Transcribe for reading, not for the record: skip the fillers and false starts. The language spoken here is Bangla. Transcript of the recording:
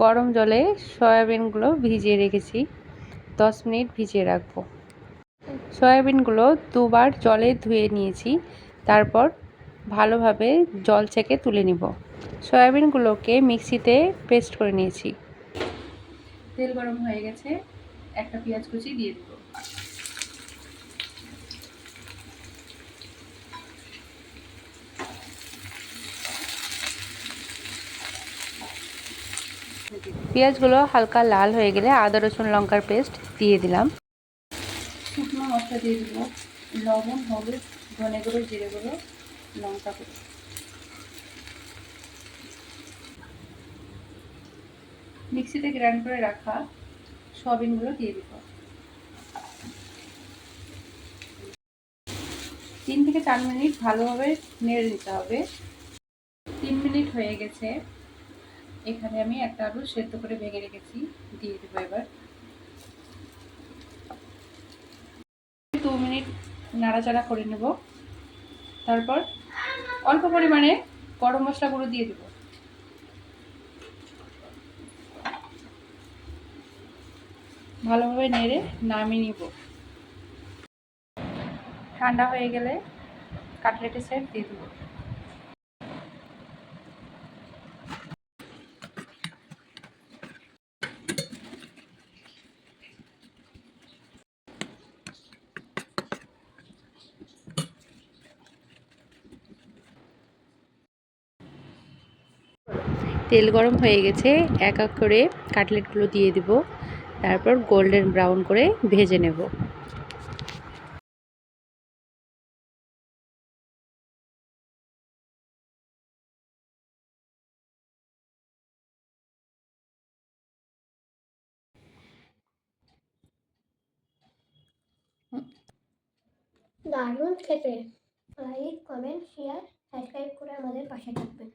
গরম জলে সয়াবিনগুলো ভিজিয়ে রেখেছি, 10 মিনিট ভিজিয়ে রাখবো। সয়াবিনগুলো দুবার জলে ধুয়ে নিয়েছি, তারপর ভালোভাবে জল ছেঁকে তুলে নিব। সয়াবিনগুলোকে মিক্সিতে পেস্ট করে নিয়েছি। তেল গরম হয়ে গেছে, একটা পেঁয়াজ কুচি দিয়ে দেব। পেঁয়াজগুলো হালকা লাল হয়ে গেলে আদা রসুন লঙ্কার পেস্ট দিয়ে দিলাম। শুকনো মশলা দিয়ে দেবো, লবণ, হলুদ, ধনে গুঁড়ো, জিরে গুঁড়ো, লঙ্কা গুঁড়ো। মিক্সিতে গ্রাইন্ড করে রাখা সয়াবিনগুলো দিয়ে দেব। 3 থেকে 4 মিনিট ভালোভাবে নেড়ে নিতে হবে। 3 মিনিট হয়ে গেছে, এখানে আমি একটা আলু সেদ্ধ করে ভেঙে রেখেছি, দিয়ে দেবো এবার। 2 মিনিট নাড়াচাড়া করে নেব, তারপর অল্প পরিমাণে গরম মশলা গুঁড়ো দিয়ে দেব। ভালোভাবে নেড়ে নামিয়ে নিব। ঠান্ডা হয়ে গেলে কাটলেটের সেট দিয়ে দেব। তেল গরম হয়ে গেছে, এক এক করে কাটলেটগুলো দিয়ে দিব, তারপর গোল্ডেন ব্রাউন করে ভেজে নেব। দারুণ খেতে। লাইক, কমেন্ট, শেয়ার, সাবস্ক্রাইব করে আমাদের পাশে থাকবেন।